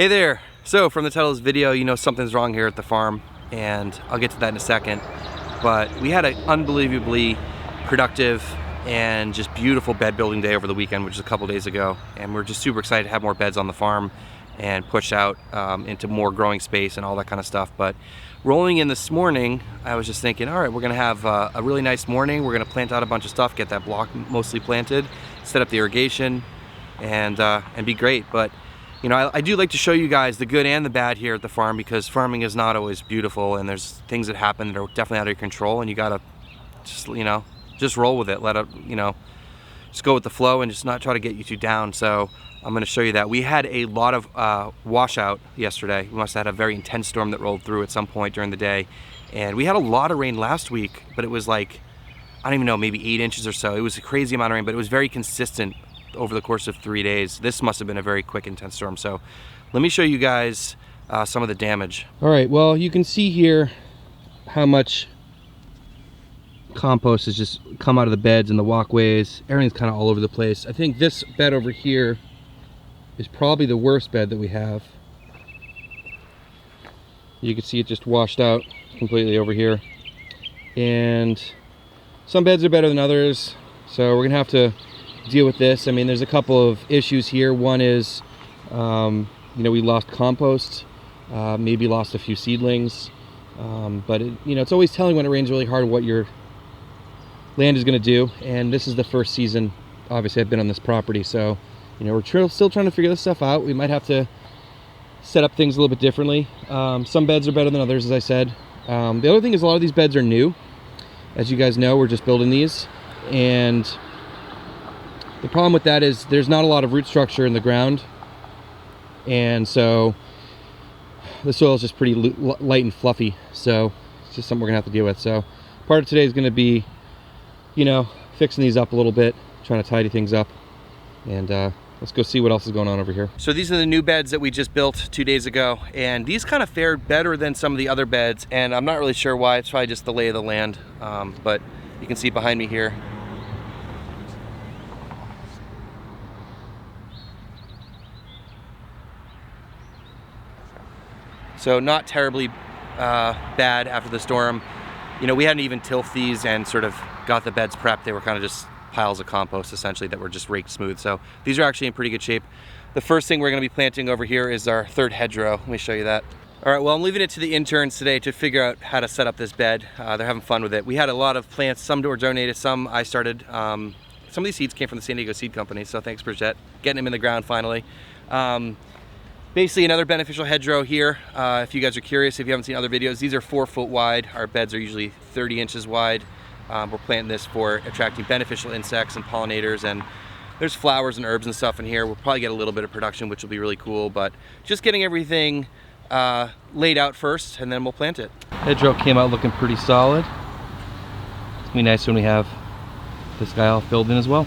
Hey there. So from the title of this video, you know something's wrong here at the farm, and I'll get to that in a second. But we had an unbelievably productive and just beautiful bed building day over the weekend, which is a couple days ago, and we're just super excited to have more beds on the farm and push out into more growing space and all that kind of stuff. But rolling in this morning, I was just thinking, all right, we're gonna have a really nice morning. We're gonna plant out a bunch of stuff, get that block mostly planted, set up the irrigation, and be great. But you know, I do like to show you guys the good and the bad here at the farm, because farming is not always beautiful, and there's things that happen that are definitely out of your control, and you gotta just, you know, just roll with it. Let it, you know, just go with the flow and just not try to get you too down. So I'm gonna show you that. We had a lot of washout yesterday. We must have had a very intense storm that rolled through at some point during the day. And we had a lot of rain last week, but it was like, I don't even know, maybe 8 inches or so. It was a crazy amount of rain, but it was very consistent over the course of 3 days. This must have been a very quick, intense storm. So let me show you guys some of the damage. All right, well, you can see here how much compost has just come out of the beds and the walkways. Everything's kind of all over the place. I think this bed over here is probably the worst bed that we have. You can see it just washed out completely over here. And some beds are better than others, so we're gonna have to deal with this. I mean, there's a couple of issues here. One is, you know, we lost compost, maybe lost a few seedlings, but you know, it's always telling when it rains really hard what your land is going to do. And this is the first season, obviously, I've been on this property, so you know, we're still trying to figure this stuff out. We might have to set up things a little bit differently. Some beds are better than others, as I said. The other thing is, a lot of these beds are new. As you guys know, we're just building these, and the problem with that is there's not a lot of root structure in the ground, and so the soil is just pretty light and fluffy. So it's just something we're gonna have to deal with. So part of today is gonna be, you know, fixing these up a little bit, trying to tidy things up, and let's go see what else is going on over here. So these are the new beds that we just built 2 days ago, and these kind of fared better than some of the other beds, and I'm not really sure why. It's probably just the lay of the land, but you can see behind me here, so not terribly bad after the storm. You know, we hadn't even tilthed these and sort of got the beds prepped. They were kind of just piles of compost, essentially, that were just raked smooth. So these are actually in pretty good shape. The first thing we're gonna be planting over here is our third hedgerow. Let me show you that. All right, well, I'm leaving it to the interns today to figure out how to set up this bed. They're having fun with it. We had a lot of plants, some were donated, some I started. Some of these seeds came from the San Diego Seed Company, so thanks, Bridget. Getting them in the ground finally. Basically another beneficial hedgerow here. If you guys are curious, if you haven't seen other videos, these are 4 foot wide. Our beds are usually 30 inches wide. We're planting this for attracting beneficial insects and pollinators, and there's flowers and herbs and stuff in here. We'll probably get a little bit of production, which will be really cool, but just getting everything laid out first, and then we'll plant it. Hedgerow came out looking pretty solid. It's gonna be nice when we have this guy all filled in as well.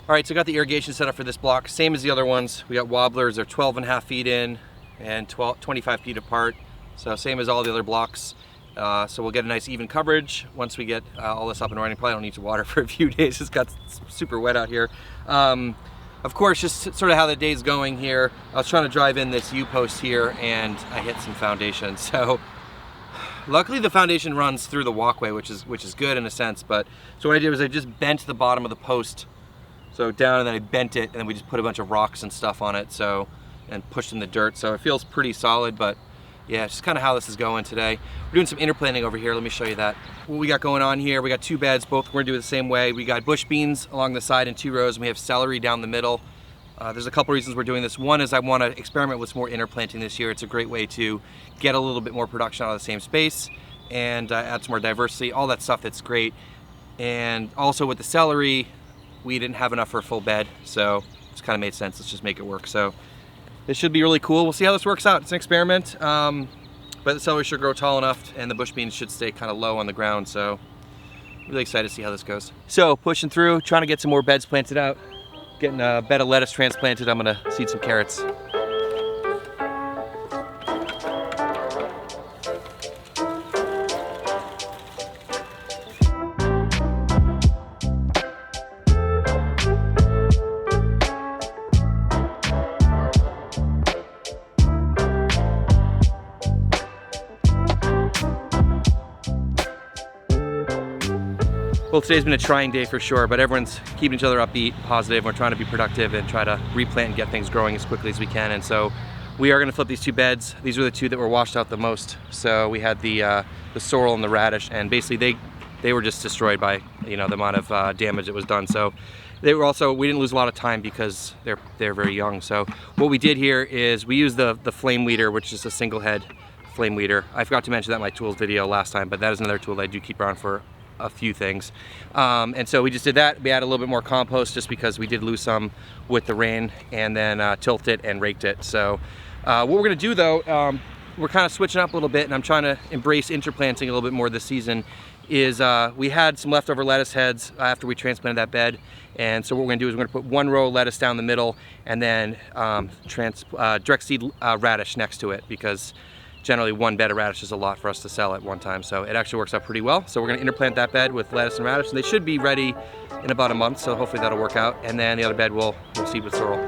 All right, so I got the irrigation set up for this block, same as the other ones. We got wobblers, they're 12.5 feet in and 25 feet apart. So same as all the other blocks. So we'll get a nice even coverage once we get all this up and running. Probably don't need to water for a few days. It's got super wet out here. Of course, just sort of how the day's going here. I was trying to drive in this U-post here, and I hit some foundation. So luckily the foundation runs through the walkway, which is good in a sense. But so what I did was I just bent the bottom of the post, so down, and then I bent it, and then we just put a bunch of rocks and stuff on it, so, and pushed in the dirt. So it feels pretty solid, but yeah, just kind of how this is going today. We're doing some interplanting over here. Let me show you that. What we got going on here, we got 2 beds, both we're gonna do it the same way. We got bush beans along the side in 2 rows, and we have celery down the middle. There's a couple reasons we're doing this. One is I want to experiment with some more interplanting this year. It's a great way to get a little bit more production out of the same space and add some more diversity, all that stuff that's great. And also with the celery, we didn't have enough for a full bed, so it kind of made sense. Let's just make it work. So this should be really cool. We'll see how this works out. It's an experiment, but the celery should grow tall enough, and the bush beans should stay kind of low on the ground. So really excited to see how this goes. So pushing through, trying to get some more beds planted out, getting a bed of lettuce transplanted. I'm gonna seed some carrots. well, today's been a trying day for sure, but everyone's keeping each other upbeat, positive. We're trying to be productive and try to replant and get things growing as quickly as we can. And so we are going to flip these 2 beds. These were the 2 that were washed out the most. So we had the sorrel and the radish, and basically they were just destroyed by, you know, the amount of damage that was done. So they were also, we didn't lose a lot of time because they're very young. So what we did here is we used the flame weeder, which is a single head flame weeder. I forgot to mention that in my tools video last time, but that is another tool that I do keep around for a few things. And so we just did that. We added a little bit more compost just because we did lose some with the rain, and then tilted it and raked it. So what we're gonna do though, we're kind of switching up a little bit, and I'm trying to embrace interplanting a little bit more this season, is we had some leftover lettuce heads after we transplanted that bed. And so what we're gonna do is we're gonna put 1 row of lettuce down the middle, and then direct seed radish next to it, because generally 1 bed of radish is a lot for us to sell at one time. So it actually works out pretty well. So we're gonna interplant that bed with lettuce and radish, and they should be ready in about a month. So hopefully that'll work out. And then the other bed we'll seed with sorrel.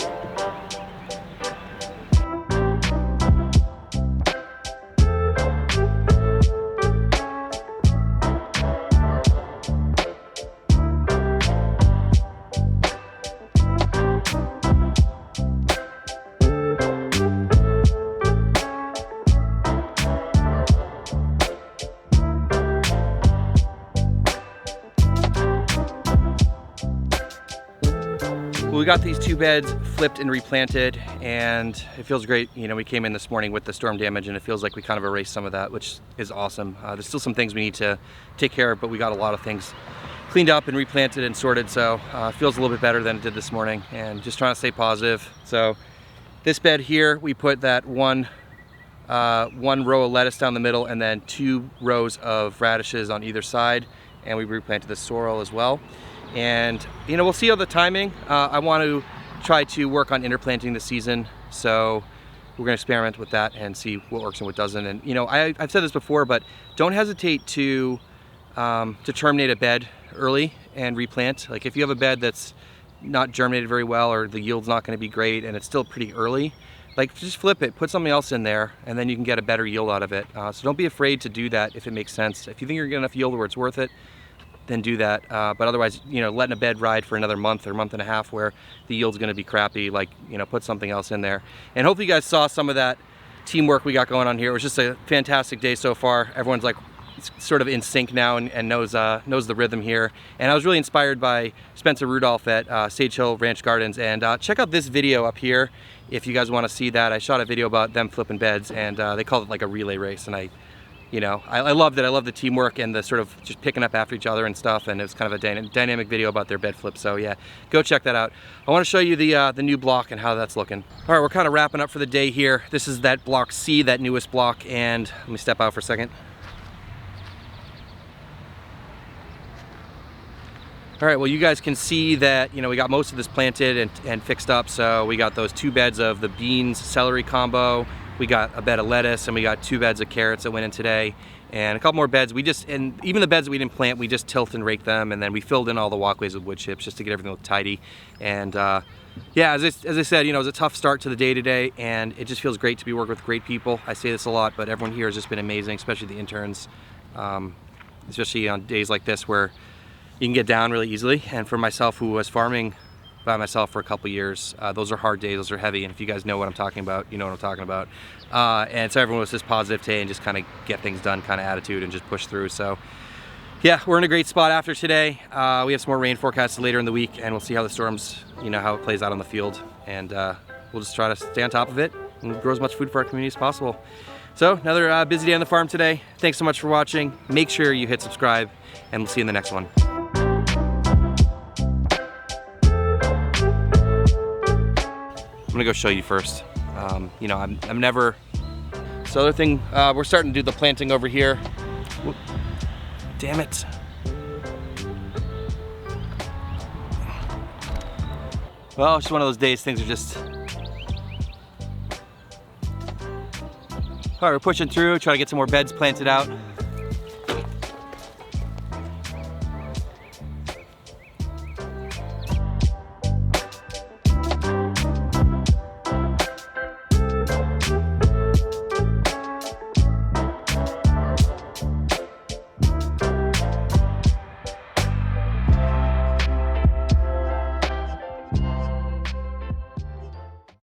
We got these 2 beds flipped and replanted, and it feels great. You know, we came in this morning with the storm damage, and it feels like we kind of erased some of that, which is awesome. There's still some things we need to take care of, but we got a lot of things cleaned up and replanted and sorted, so it feels a little bit better than it did this morning, and just trying to stay positive. So this bed here, we put that one row of lettuce down the middle, and then 2 rows of radishes on either side, and we replanted the sorrel as well. And you know, we'll see how the timing. I want to try to work on interplanting this season, so we're going to experiment with that and see what works and what doesn't. And you know, I've said this before, but don't hesitate to terminate a bed early and replant. Like if you have a bed that's not germinated very well, or the yield's not going to be great and it's still pretty early, like just flip it, put something else in there, and then you can get a better yield out of it. So don't be afraid to do that if it makes sense. If you think you're getting enough yield where it's worth it, then do that. But otherwise, you know, letting a bed ride for another month or month and a half where the yield's gonna be crappy, like, you know, put something else in there. And hopefully you guys saw some of that teamwork we got going on here. It was just a fantastic day so far. Everyone's like sort of in sync now and knows the rhythm here. And I was really inspired by Spencer Rudolph at Sage Hill Ranch Gardens. And check out this video up here if you guys wanna see that. I shot a video about them flipping beds, and they called it like a relay race. And I loved it. I love the teamwork and the sort of just picking up after each other and stuff, and it was kind of a dynamic video about their bed flip. So yeah, go check that out. I want to show you the new block and how that's looking. All right, we're kind of wrapping up for the day here. This is that block C, that newest block, and let me step out for a second. All right, well, you guys can see that, you know, we got most of this planted and fixed up. So we got those 2 beds of the beans celery combo. We got a bed of lettuce, and we got 2 beds of carrots that went in today, and a couple more beds. And even the beds that we didn't plant, we just tilted and raked them, and then we filled in all the walkways with wood chips just to get everything look tidy. And yeah, as I said, you know, it was a tough start to the day today, and it just feels great to be working with great people. I say this a lot, but everyone here has just been amazing, especially the interns, especially on days like this where you can get down really easily. And for myself, who was farming by myself for a couple years, those are hard days, those are heavy, and if you guys know what I'm talking about, you know what I'm talking about. And so everyone was just positive today and just kind of get things done kind of attitude and just push through. So yeah, we're in a great spot after today. We have some more rain forecasted later in the week, and we'll see how the storms, you know, how it plays out on the field, and we'll just try to stay on top of it and grow as much food for our community as possible. So another busy day on the farm today. Thanks so much for watching. Make sure you hit subscribe, and we'll see you in the next one. I'm gonna go show you first. You know, I'm never. So other thing, we're starting to do the planting over here. Whoop. Damn it. Well, it's just one of those days, things are just. All right, we're pushing through, trying to get some more beds planted out.